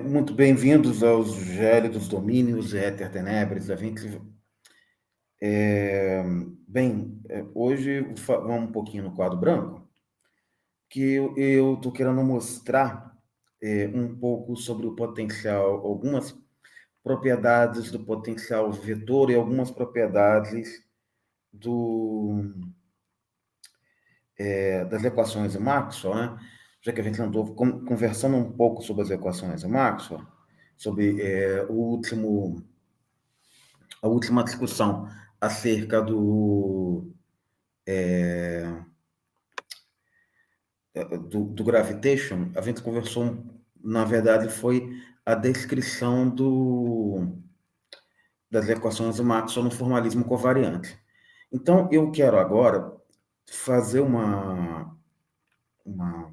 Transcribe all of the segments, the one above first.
Muito bem-vindos aos gélidos domínios éter tenebres. É, hoje vamos um pouquinho no quadro branco, que eu estou querendo mostrar um pouco sobre o potencial, algumas propriedades do potencial vetor e algumas propriedades das equações de Maxwell, né? Já que a gente andou conversando um pouco sobre as equações de Maxwell, sobre a última discussão acerca do gravitation, a gente conversou, na verdade, foi a descrição das equações de Maxwell no formalismo covariante. Então, eu quero agora fazer uma, uma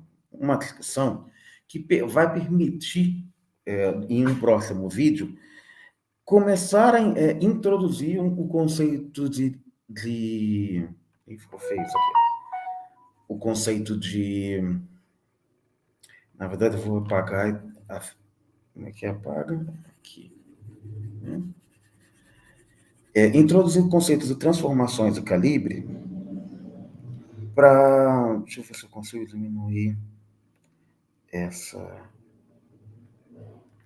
discussão que vai permitir, em um próximo vídeo, começar a introduzir o conceito de... Ih, ficou feio isso aqui. O conceito de... Na verdade, eu vou apagar... Como é que apaga? Aqui. Introduzir conceitos de transformações de calibre para... Deixa eu ver se eu consigo diminuir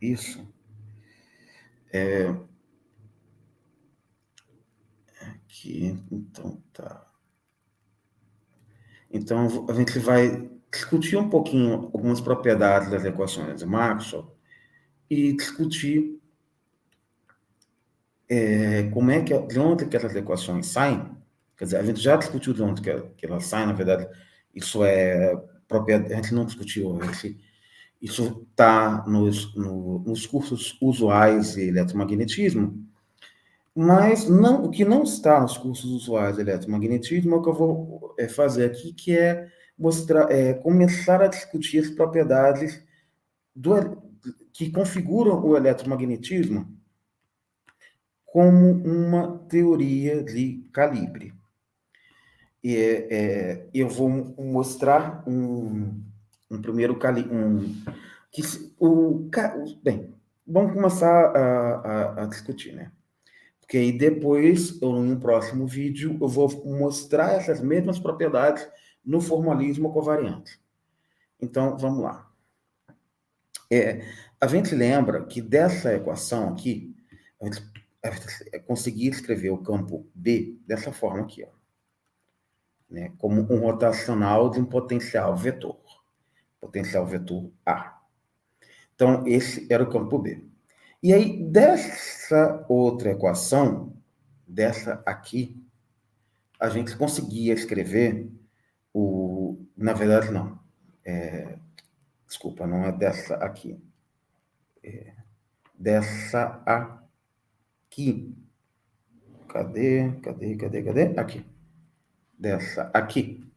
isso. Aqui, então tá. Então, a gente vai discutir um pouquinho algumas propriedades das equações de Maxwell e discutir de onde que essas equações saem. Quer dizer, a gente já discutiu de onde que elas saem, na verdade, isso é propriedade, a gente não discutiu, isso está nos cursos usuais de eletromagnetismo, mas o que não está nos cursos usuais de eletromagnetismo é o que eu vou fazer aqui, que é começar a discutir as propriedades que configuram o eletromagnetismo como uma teoria de calibre. Eu vou mostrar um primeiro calibre. Bem, vamos começar a discutir, né? Porque aí depois, em um próximo vídeo, eu vou mostrar essas mesmas propriedades no formalismo covariante. Então, vamos lá. A gente lembra que dessa equação aqui, a gente conseguir escrever o campo B dessa forma aqui, ó, né, como um rotacional de um potencial vetor A. Então, esse era o campo B. E aí, dessa outra equação, dessa aqui, a gente conseguia escrever na verdade, não. Desculpa, não é dessa aqui. Dessa aqui. Cadê? Aqui. Dessa aqui.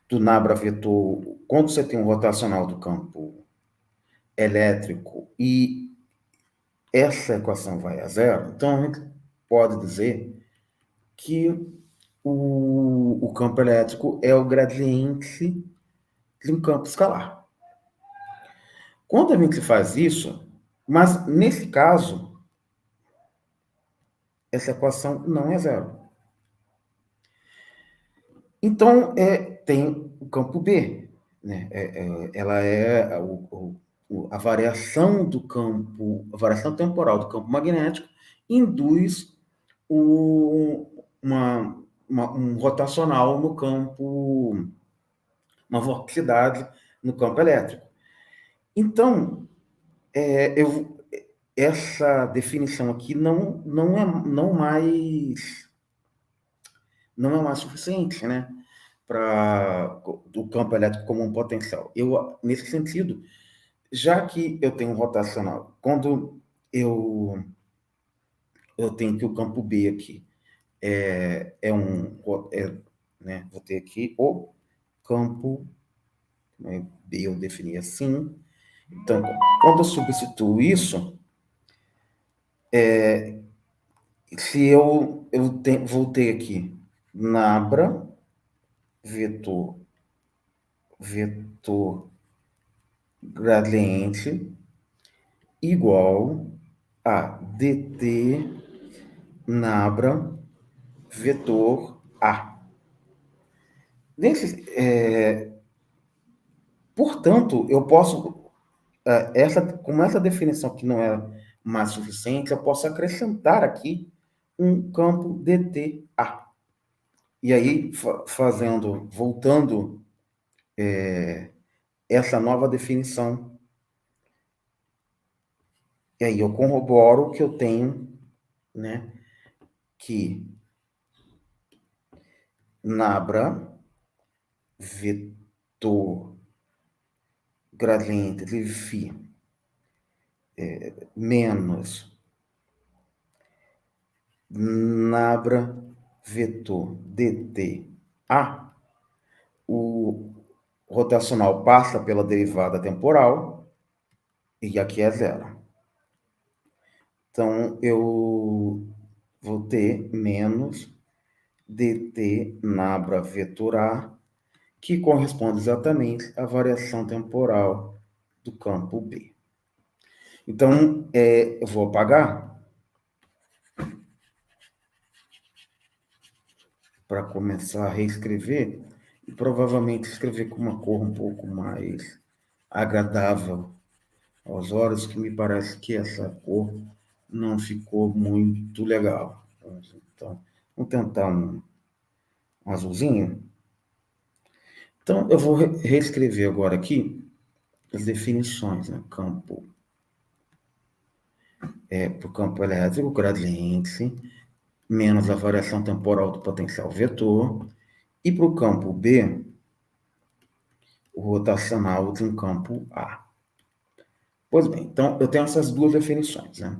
Do Nabra vetor, quando você tem um rotacional do campo elétrico e essa equação vai a zero, então a gente pode dizer que o campo elétrico é o gradiente de um campo escalar. Quando a gente faz isso, mas nesse caso, essa equação não é zero. Então, tem o campo B, né? Ela é a variação do campo, a variação temporal do campo magnético induz um rotacional no campo, uma vorticidade no campo elétrico. Então, essa definição aqui não é mais suficiente, né, para o campo elétrico como um potencial. Nesse sentido, já que eu tenho um rotacional, quando eu tenho que o campo B aqui né, vou ter aqui o campo, né, B eu defini assim. Então, quando eu substituo isso, vou ter aqui Nabra vetor gradiente igual a dt nabra vetor A. Portanto, eu posso, como essa definição aqui não é mais suficiente, eu posso acrescentar aqui um campo dTA. E aí, voltando essa nova definição, e aí eu corroboro que eu tenho, né, que nabra vetor gradiente de φ menos nabra vetor dTA, o rotacional passa pela derivada temporal, e aqui é zero. Então, eu vou ter menos dt nabra vetor A, que corresponde exatamente à variação temporal do campo B. Então, eu vou apagar para começar a reescrever, e provavelmente escrever com uma cor um pouco mais agradável aos olhos, que me parece que essa cor não ficou muito legal. Então, vamos tentar um azulzinho. Então, eu vou reescrever agora aqui as definições, né? Campo para o campo elétrico, gradiente, menos a variação temporal do potencial vetor, e para o campo B, o rotacional de um campo A. Pois bem, então eu tenho essas duas definições, né?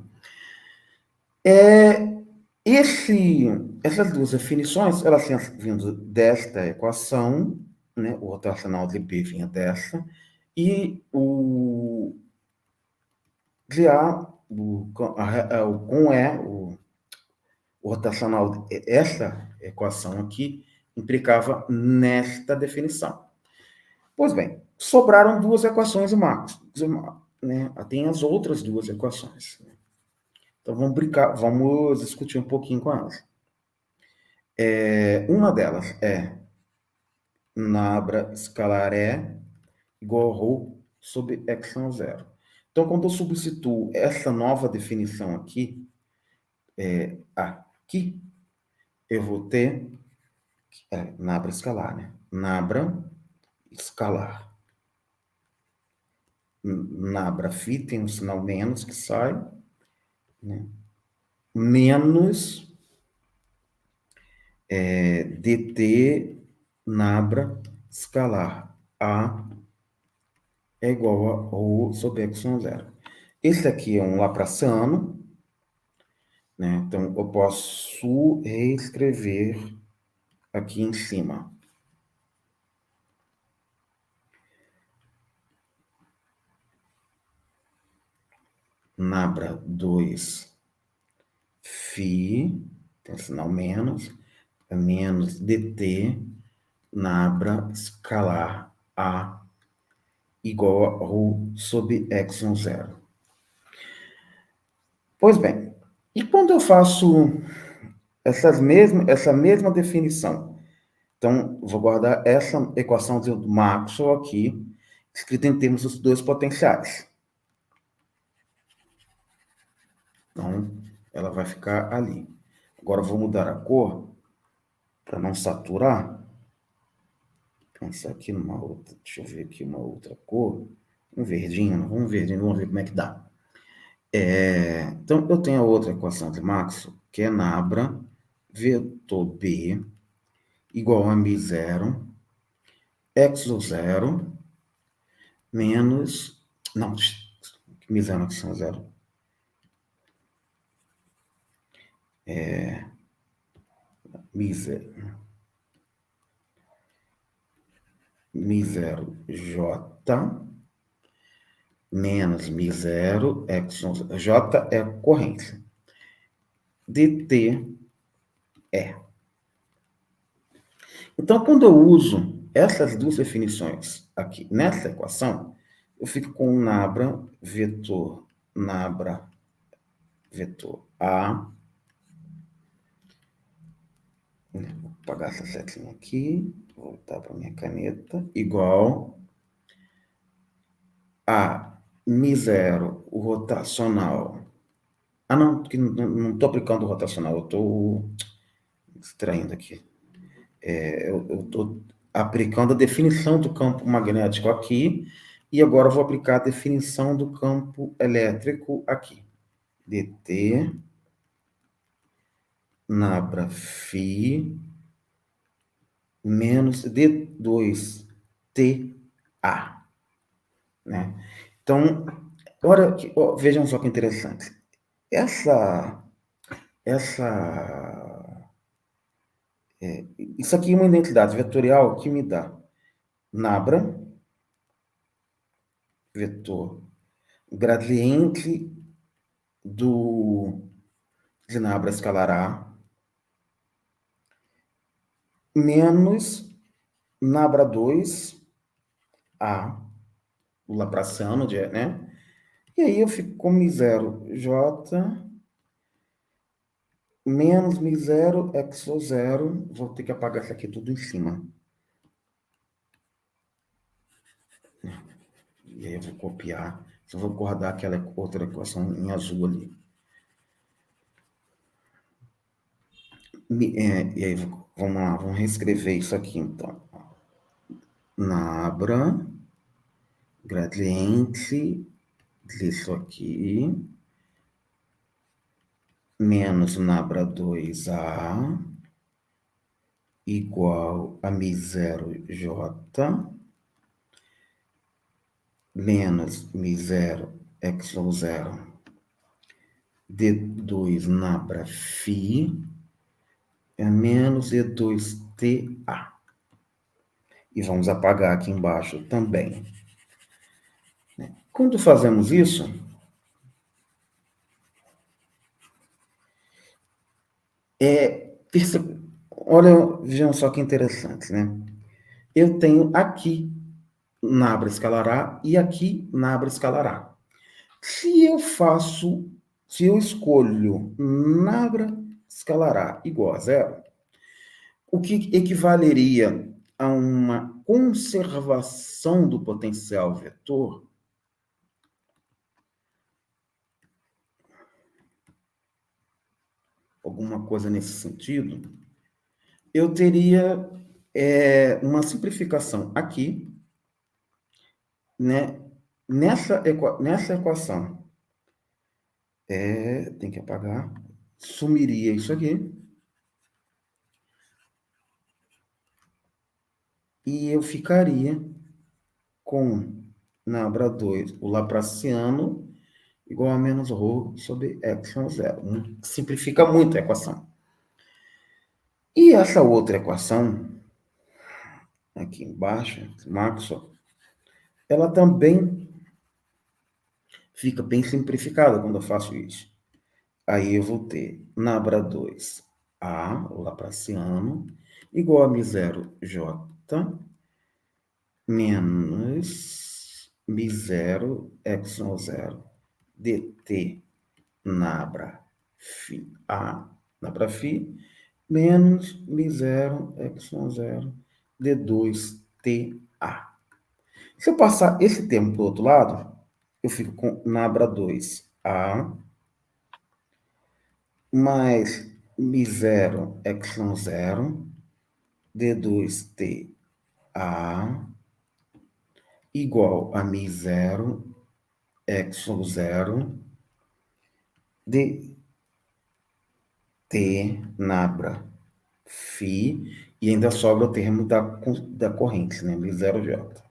Essas duas definições, elas têm vindo desta equação, né? O rotacional de B vinha dessa, e o de A, o rotacional, essa equação aqui, implicava nesta definição. Pois bem, sobraram duas equações de Marx, né? Tem as outras duas equações. Então, vamos discutir um pouquinho com elas. Uma delas é nabra escalar E igual a ρ sobre epsilon zero. Então, quando eu substituo essa nova definição aqui, eu vou ter nabra escalar, né? Nabra escalar. Nabra φ tem um sinal menos que sai, né? Menos dt nabra escalar A é igual a ρ sobre epsilon zero. Esse aqui é um laplaciano, né? Então, eu posso reescrever aqui em cima. Nabra 2 φ, tem sinal menos, é menos dt nabra escalar A igual a ρ sobre epsilon zero. Pois bem, e quando eu faço essa mesma definição? Então, vou guardar essa equação de Maxwell aqui, escrita em termos dos dois potenciais. Então, ela vai ficar ali. Agora, eu vou mudar a cor para não saturar. Pensar aqui numa outra, deixa eu ver aqui uma outra cor. Um verdinho, vamos ver como é que dá. Então, eu tenho a outra equação de Maxwell, que é nabra vetor B igual a μ0, x0, menos... Não, μ0, x0. μ0 J menos μ0 epsilon J é a corrente. dt é. Então, quando eu uso essas duas definições aqui nessa equação, eu fico com um nabra vetor Nabra vetor A, vou apagar essa setinha aqui, voltar para minha caneta, igual a Mi0, o rotacional. Ah, não, porque não estou aplicando o rotacional, eu estou extraindo aqui. Eu estou aplicando a definição do campo magnético aqui, e agora eu vou aplicar a definição do campo elétrico aqui. dt Nabra Φ menos D2TA, né? Então, agora, vejam só que interessante. Isso aqui é uma identidade vetorial que me dá Nabra, vetor gradiente de Nabra escalar A, menos Nabra 2A, o Laplaciano, né? E aí eu fico com Mi0J menos Mi0 exo0. Vou ter que apagar isso aqui tudo em cima. E aí eu vou copiar. Só vou guardar aquela outra equação em azul ali. E aí, vamos lá, vamos reescrever isso aqui, então. Nabra, gradiente disso aqui, menos Nabra 2A, igual a Mi0J, menos Mi0 exo0, D2 Nabra Φ, é menos E2TA. E vamos apagar aqui embaixo também. Quando fazemos isso, olha, vejam só que interessante, né? Eu tenho aqui Nabra escalar A e aqui Nabra escalar A. Se eu escolho Nabra escalar A igual a zero, o que equivaleria a uma conservação do potencial vetor, alguma coisa nesse sentido, eu teria uma simplificação aqui, né? Nessa equação, tem que apagar, sumiria isso aqui, e eu ficaria com Nabra 2, o Laplaciano, igual a menos ρ sobre epsilon zero. Simplifica muito a equação. E essa outra equação, aqui embaixo, Maxwell, ela também fica bem simplificada quando eu faço isso. Aí eu vou ter Nabra 2A, o Laplaciano, igual a Mi0J, menos Mi0 epsilon zero dt Nabra Φ A, Nabra Φ, menos Mi0 epsilon zero D2TA. Se eu passar esse termo para o outro lado, eu fico com Nabra 2A mais Mi0 epsilon zero D2TA igual a Mi0 epsilon zero dt Nabra Φ, e ainda sobra o termo da corrente, né? Mi0J.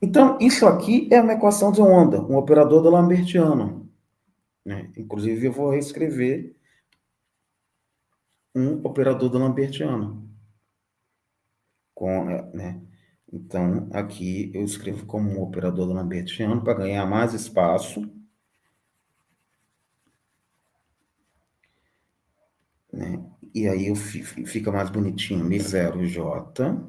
Então, isso aqui é uma equação de onda, um operador do Lambertiano, né? Inclusive, eu vou reescrever um operador do Lambertiano. Né? Então, aqui eu escrevo como um operador do Lambertiano para ganhar mais espaço, né? E aí fica mais bonitinho, Mi0J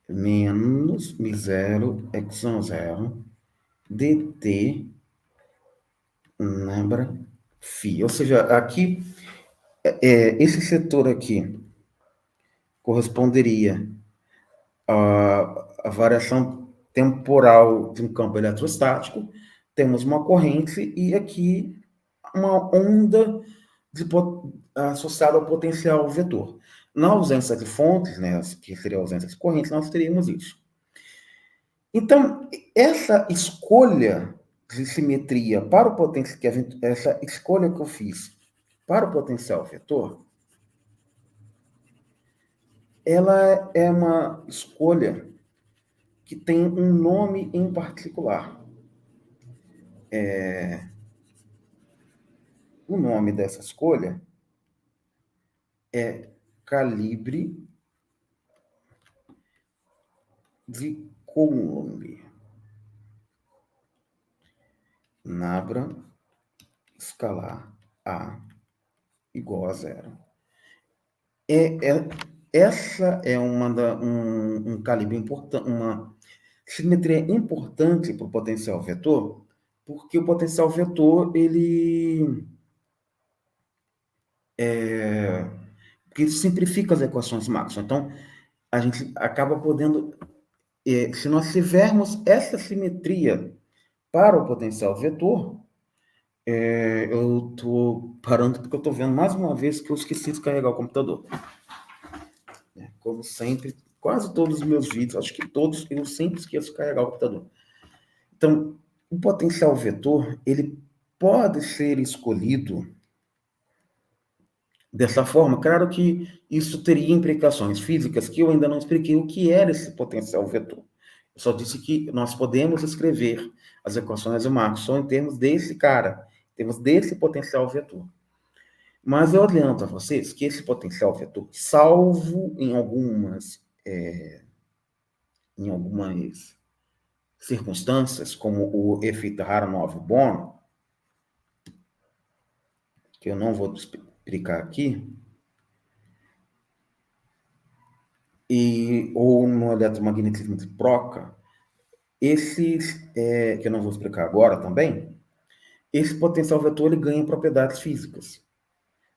menos Mi0 epsilon zero dt nabra φ. Ou seja, aqui, esse setor aqui corresponderia à variação temporal de um campo eletrostático. Temos uma corrente e aqui uma onda associada ao potencial vetor. Na ausência de fontes, né, que seria a ausência de corrente, nós teríamos isso. Então, essa escolha de simetria para o potencial, essa escolha que eu fiz para o potencial vetor, ela é uma escolha que tem um nome em particular. O nome dessa escolha é calibre de Coulomb. Nabra escalar A igual a zero. Essa é um calibre importante, uma simetria importante para o potencial vetor, porque o potencial vetor, ele que simplifica as equações Maxwell. Então, a gente acaba podendo, se nós tivermos essa simetria para o potencial vetor, eu estou parando porque eu estou vendo mais uma vez que eu esqueci de carregar o computador. Como sempre, quase todos os meus vídeos, acho que todos, eu sempre esqueço de carregar o computador. Então, o potencial vetor, ele pode ser escolhido dessa forma. Claro que isso teria implicações físicas que eu ainda não expliquei o que era esse potencial vetor. Eu só disse que nós podemos escrever as equações de Maxwell em termos desse cara, em termos desse potencial vetor. Mas eu adianto a vocês que esse potencial vetor, salvo em algumas circunstâncias, como o efeito Aharonov-Bohm, que eu não vou explicar aqui, ou no eletromagnetismo de Broca, esses, que eu não vou explicar agora também, esse potencial vetor ele ganha propriedades físicas.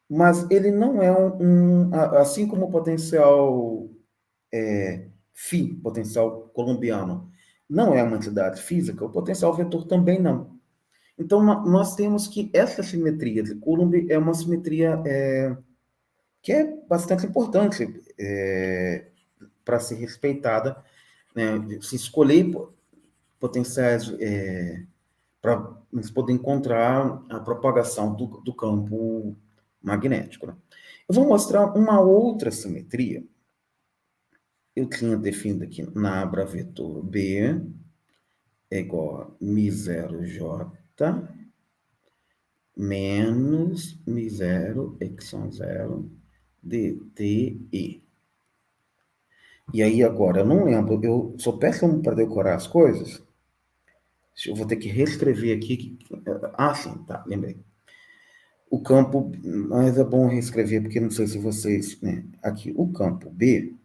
Mas ele não é assim como o potencial φ, potencial colombiano, não é uma entidade física, o potencial vetor também não. Então, nós temos que essa simetria de Coulomb é uma simetria que é bastante importante para ser respeitada, né? Se escolher potenciais para eles poderem encontrar a propagação do campo magnético. Né? Eu vou mostrar uma outra simetria. Eu tinha definido aqui na abra vetor B é igual a μ0j menos μ0 y0 dTE. E aí agora, eu não lembro, eu sou péssimo para decorar as coisas. Eu vou ter que reescrever aqui. Sim, tá, lembrei. O campo, mas é bom reescrever, porque não sei se vocês... Né, aqui, o campo B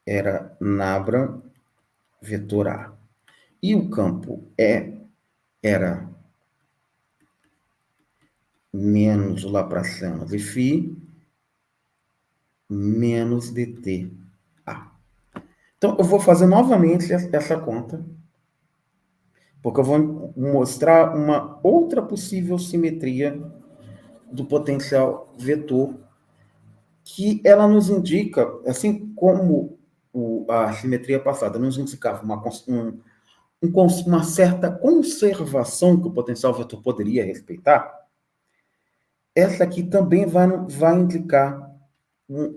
era Nabra vetor A. E o campo E era menos o Laplaciano de φ menos dt A. Então, eu vou fazer novamente essa conta, porque eu vou mostrar uma outra possível simetria do potencial vetor, que ela nos indica, assim como a simetria passada nos indicava uma certa conservação que o potencial vetor poderia respeitar, essa aqui também vai indicar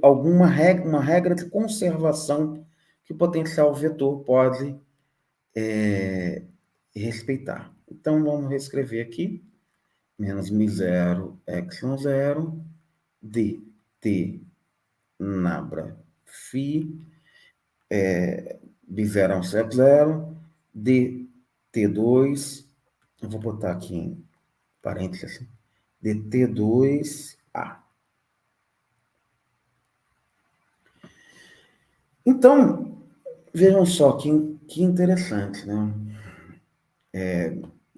uma regra de conservação que o potencial vetor pode respeitar. Então, vamos reescrever aqui. Menos μ0, y0, dt nabra φ, b0 é um z0, dt2, eu vou botar aqui em parênteses, dt2a. Então, vejam só que interessante, né?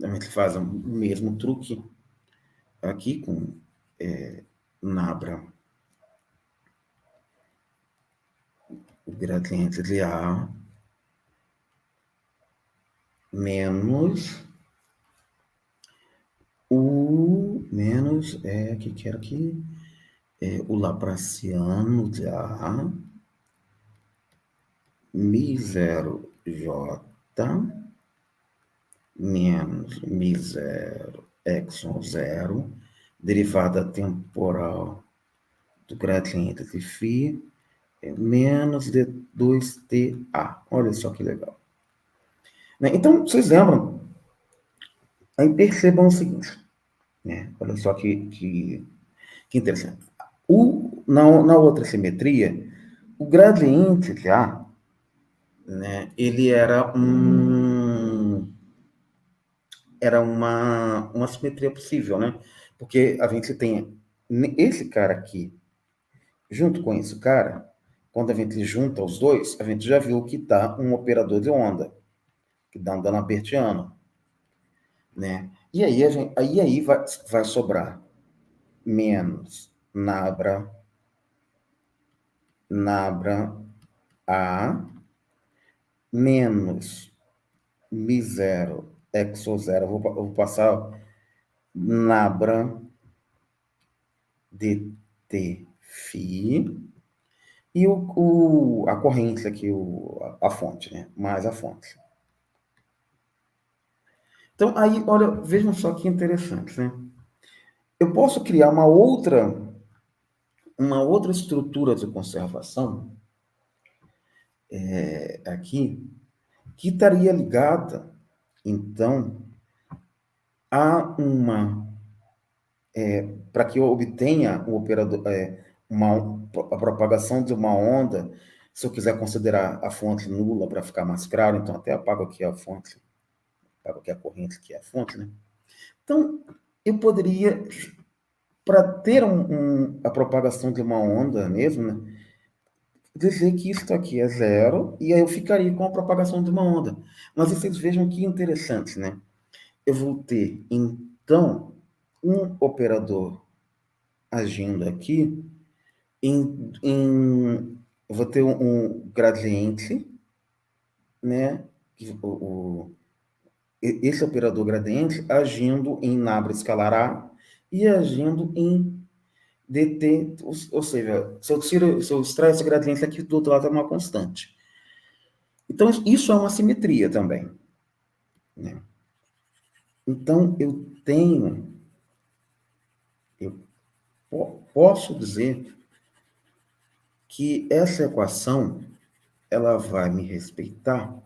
a gente faz o mesmo truque aqui com Nabra, o gradiente de A menos que quero aqui, o Laplaciano de A, Mi0J menos Mi0 Exon 0, derivada temporal do gradiente de φ, menos D2TA. Olha só que legal. Então, vocês lembram? Aí percebam o seguinte, né? Olha só que interessante. Na outra simetria, o gradiente de A, né, ele era uma simetria possível, né? Porque a gente tem esse cara aqui, junto com esse cara, quando a gente junta os dois, a gente já viu que dá um operador de onda, que dá um Danapertiano, né? E aí vai sobrar menos Nabra A menos Mi0 Exo 0. Eu vou passar Nabra dt φ e a corrente aqui, a fonte, né? Mais a fonte. Então, aí, olha, vejam só que interessante, né? Eu posso criar uma outra estrutura de conservação aqui, que estaria ligada, então, a para que eu obtenha o operador, a propagação de uma onda, se eu quiser considerar a fonte nula para ficar mais claro, então até apago aqui a fonte, apago aqui a corrente, que é a fonte, né? Então, eu poderia, para ter a propagação de uma onda mesmo, né, dizer que isso aqui é zero, e aí eu ficaria com a propagação de uma onda. Mas vocês vejam que interessante, né? Eu vou ter, então, um operador agindo aqui, eu vou ter um gradiente, né? Esse operador gradiente agindo em Nabla escalar A e agindo em dt, ou seja, se eu extrair esse gradiente aqui, do outro lado é uma constante. Então, isso é uma simetria também, né? Então, eu posso dizer que essa equação, ela vai me respeitar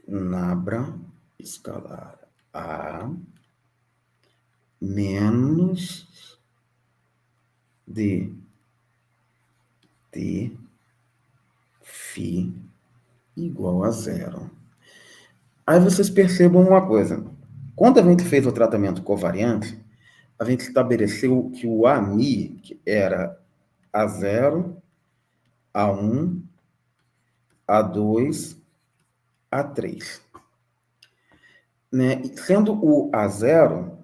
Nabla escalar A menos dt φ igual a zero. Aí vocês percebam uma coisa. Quando a gente fez o tratamento covariante, a gente estabeleceu que o AMI que era A0, A1, A2, A3. Né? Sendo o A0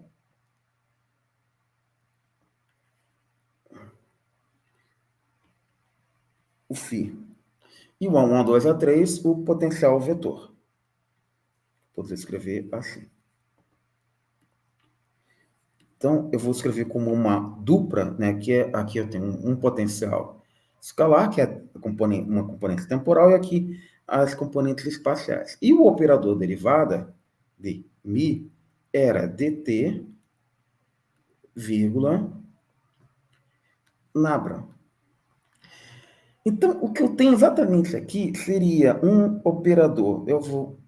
o φ. E o A1, A2, A3 o potencial vetor. Vou escrever assim. Então, eu vou escrever como uma dupla, né, que aqui eu tenho um potencial escalar, que é uma componente temporal, e aqui as componentes espaciais. E o operador derivada de mi era dt, vírgula, Nabla. Então, o que eu tenho exatamente aqui seria um operador. Eu vou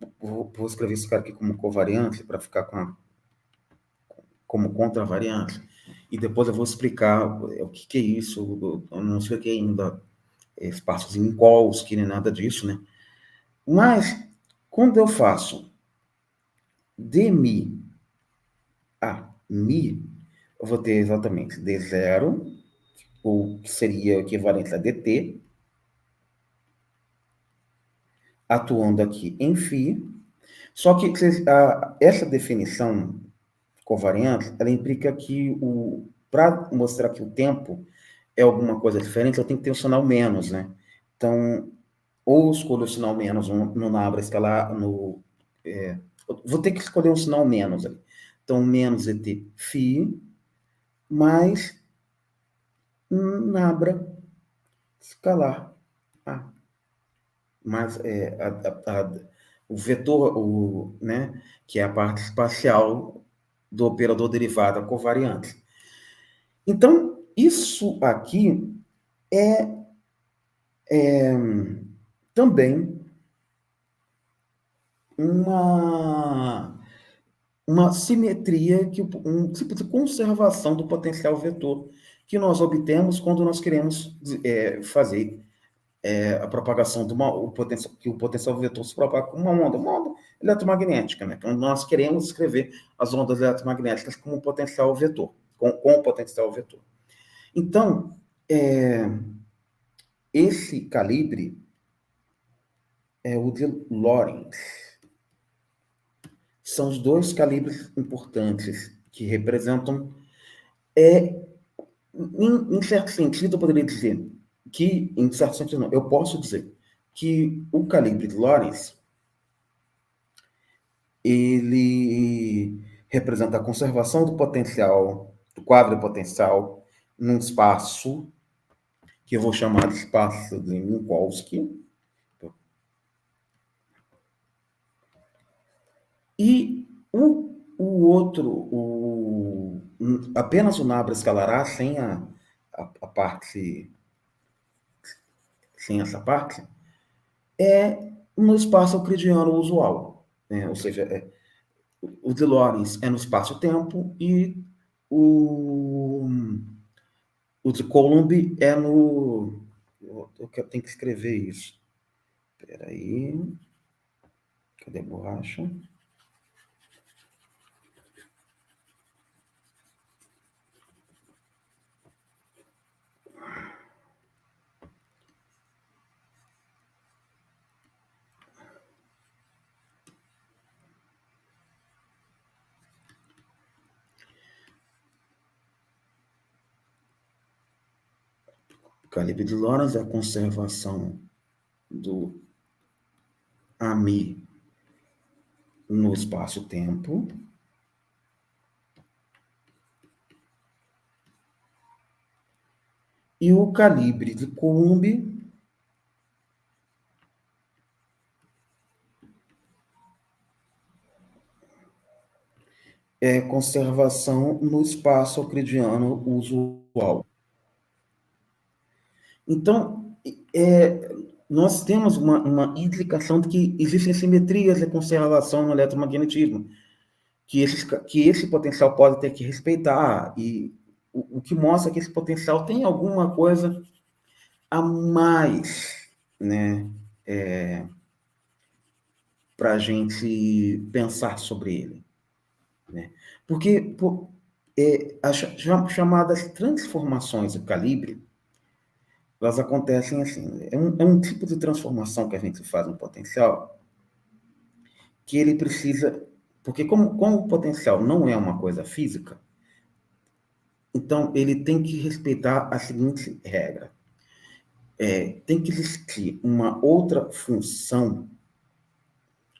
escrever esse cara aqui como covariante, para ficar como contravariante. E depois eu vou explicar o que é isso. Eu não expliquei ainda espaços em Minkowski, nem nada disso, né? Mas, quando eu faço de mi a mi, eu vou ter exatamente D0, ou que seria o equivalente a dt, atuando aqui em φ, só que essa definição covariante, ela implica que para mostrar que o tempo é alguma coisa diferente, eu tenho que ter o sinal menos, né? Então, ou eu escolho o sinal menos no Nabra escalar, vou ter que escolher um sinal menos ali. Então, menos ET φ mais Nabra escalar. Mas o vetor, né, que é a parte espacial do operador derivada covariante. Então, isso aqui é também uma simetria, um tipo de conservação do potencial vetor que nós obtemos quando nós queremos fazer a propagação que o potencial vetor se propaga com uma onda eletromagnética, né? Então, nós queremos escrever as ondas eletromagnéticas como potencial vetor, com o potencial vetor. Então, esse calibre é o de Lorentz. São os dois calibres importantes que representam, em certo sentido, eu poderia dizer que, em certo sentido não, eu posso dizer que o calibre de Lorentz, ele representa a conservação do potencial, do quadro potencial, num espaço que eu vou chamar de espaço de Minkowski. E o outro, apenas o Nabla escalará sem a parte, sem essa parte, é no espaço euclidiano usual, né? Ou seja, o de Lorentz é no espaço-tempo e o, o de Coulomb é no... Eu tenho que escrever isso. Espera aí. Cadê a borracha? O calibre de Lorentz é a conservação do AMI no espaço-tempo. E o calibre de Coulomb é conservação no espaço euclidiano usual. Então, nós temos uma indicação de que existem simetrias de conservação no eletromagnetismo, que esse potencial pode ter que respeitar, e o que mostra que esse potencial tem alguma coisa a mais, né, para a gente pensar sobre ele, né? Porque as chamadas transformações do calibre, elas acontecem assim, é um tipo de transformação que a gente faz no potencial, que ele precisa, porque como o potencial não é uma coisa física, então ele tem que respeitar a seguinte regra: tem que existir uma outra função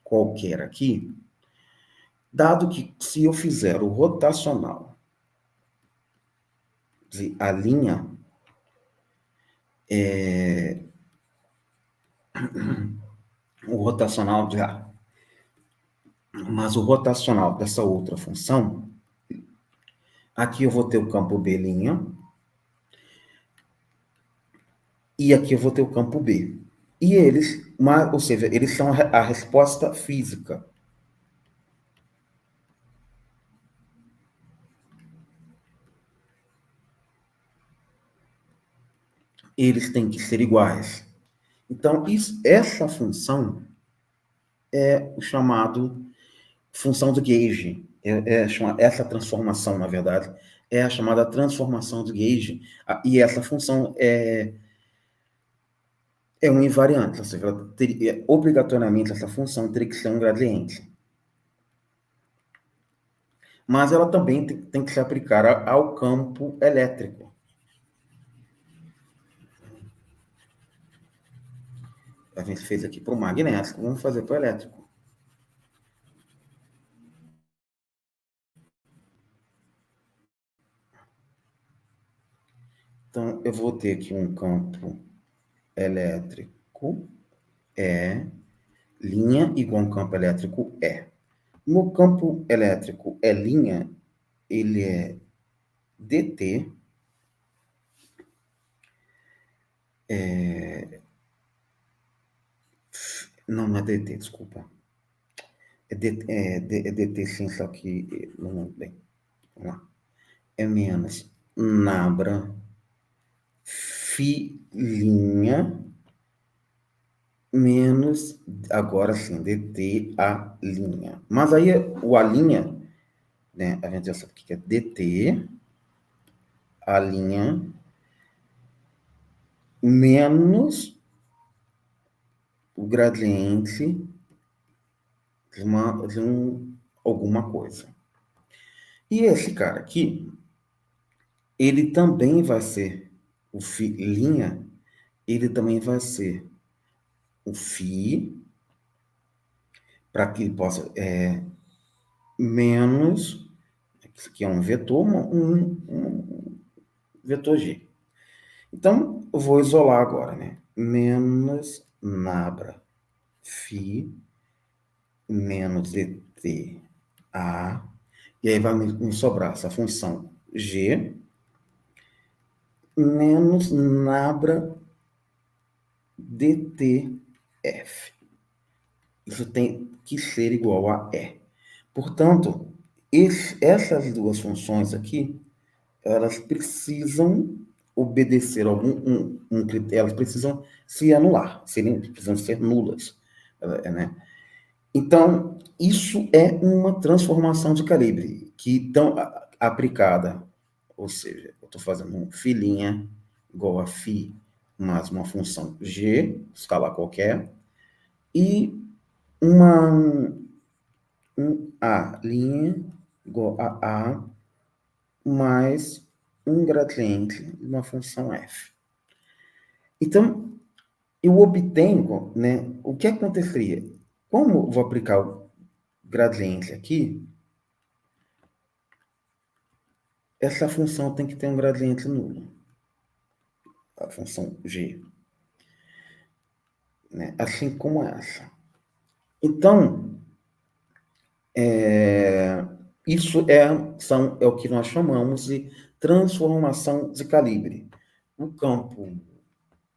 qualquer aqui, dado que se eu fizer o rotacional de a linha, o rotacional de A, mas o rotacional dessa outra função, aqui eu vou ter o campo B', e aqui eu vou ter o campo B. E eles, ou seja, eles são a resposta física. Eles têm que ser iguais. Então, essa função é o chamado função de gauge. Essa transformação, na verdade, é a chamada transformação de gauge, e essa função é um invariante, ou seja, obrigatoriamente essa função teria que ser um gradiente. Mas ela também tem que se aplicar ao campo elétrico. A gente fez aqui para o magnético, vamos fazer para o elétrico. Então, eu vou ter aqui um campo elétrico linha igual a um campo elétrico No campo elétrico linha, ele é dt, não é dt, desculpa. É dt sim, só que não é bem. Vamos lá. É menos nabra filinha menos, agora sim, dt a linha. Mas aí o a linha, né, a gente já sabe o que é dt a linha menos o gradiente de alguma coisa. E esse cara aqui, ele também vai ser o linha, ele também vai ser o φ, para que ele possa menos, isso aqui é um vetor, um vetor g. Então, eu vou isolar agora, né? Menos nabra φ menos dt a, e aí vai me sobrar essa função g menos nabra dtf. Isso tem que ser igual a E. Portanto, essas duas funções aqui, elas precisam obedecer algum critério, elas precisam se anular, precisam ser nulas, né? Então, isso é uma transformação de calibre, que tão aplicada, ou seja, eu estou fazendo um filinha igual a φ mais uma função g, escalar qualquer, e a linha igual a mais um gradiente de uma função f. Então, eu obtenho, né, o que aconteceria? Como eu vou aplicar o gradiente aqui, essa função tem que ter um gradiente nulo. A função g. Né? Assim como essa. Então, isso é o que nós chamamos de transformação de calibre. O campo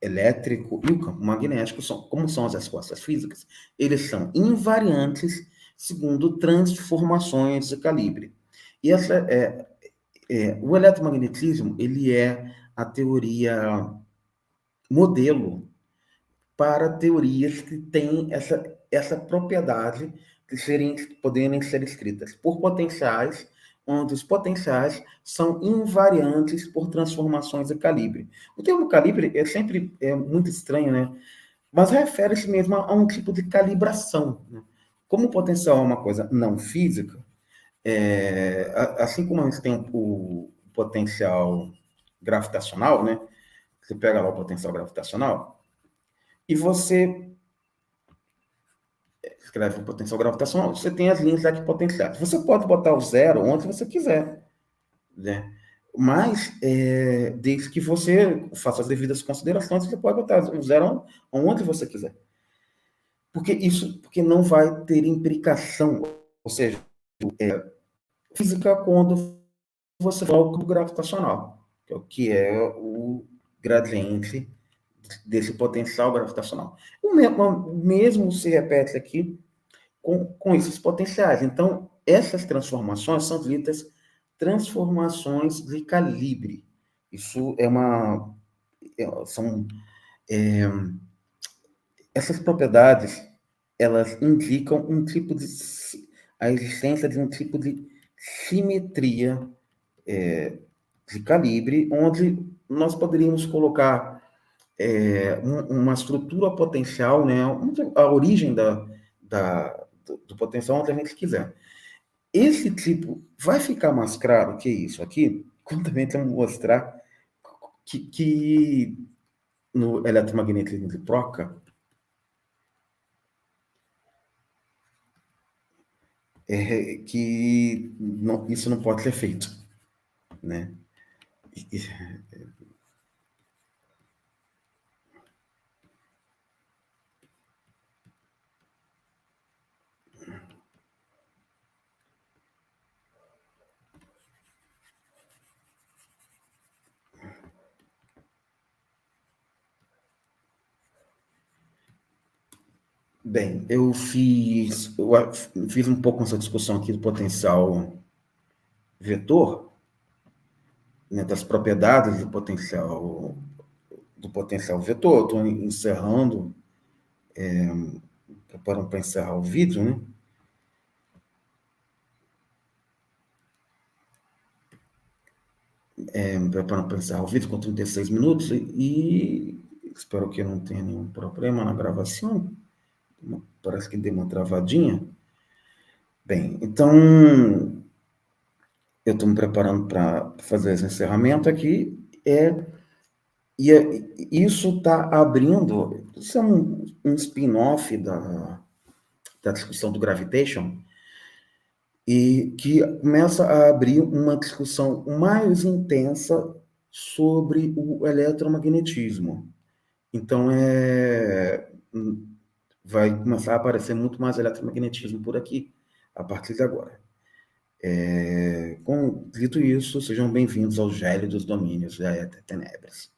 elétrico e o campo magnético, como são as respostas físicas, eles são invariantes segundo transformações de calibre. E o eletromagnetismo, ele é a teoria modelo para teorias que têm essa propriedade de poderem ser escritas por potenciais, onde os potenciais são invariantes por transformações de calibre. O termo calibre sempre muito estranho, né? Mas refere-se mesmo a um tipo de calibração. Né? Como o potencial é uma coisa não física, assim como a gente tem o potencial gravitacional, né? Você pega lá o potencial gravitacional, e você escreve o potencial gravitacional, você tem as linhas equipotenciais. Você pode botar o zero onde você quiser, né? Mas, desde que você faça as devidas considerações, você pode botar o zero onde você quiser. Porque não vai ter implicação, ou seja, física quando você coloca o gravitacional, que é o gradiente desse potencial gravitacional. O mesmo se repete aqui com esses potenciais. Então, essas transformações são ditas transformações de calibre. Isso são essas propriedades, elas indicam a existência de um tipo de simetria de calibre, onde nós poderíamos colocar uma estrutura potencial, né, a origem do potencial onde a gente quiser. Esse tipo vai ficar mais claro que isso aqui, quando também vamos mostrar que no eletromagnetismo de troca, que não, isso não pode ser feito, né? Bem, eu fiz um pouco essa discussão aqui do potencial vetor, né, das propriedades do potencial vetor. Estou encerrando, preparando para encerrar o vídeo, né? Preparando para encerrar o vídeo com 36 minutos e espero que não tenha nenhum problema na gravação. Parece que deu uma travadinha. Bem, então eu estou me preparando para fazer esse encerramento aqui. Isso está abrindo, isso é um spin-off da discussão do gravitation, e que começa a abrir uma discussão mais intensa sobre o eletromagnetismo. Então, vai começar a aparecer muito mais eletromagnetismo por aqui, a partir de agora. Dito isso, sejam bem-vindos aos gélidos domínios da Tenebras.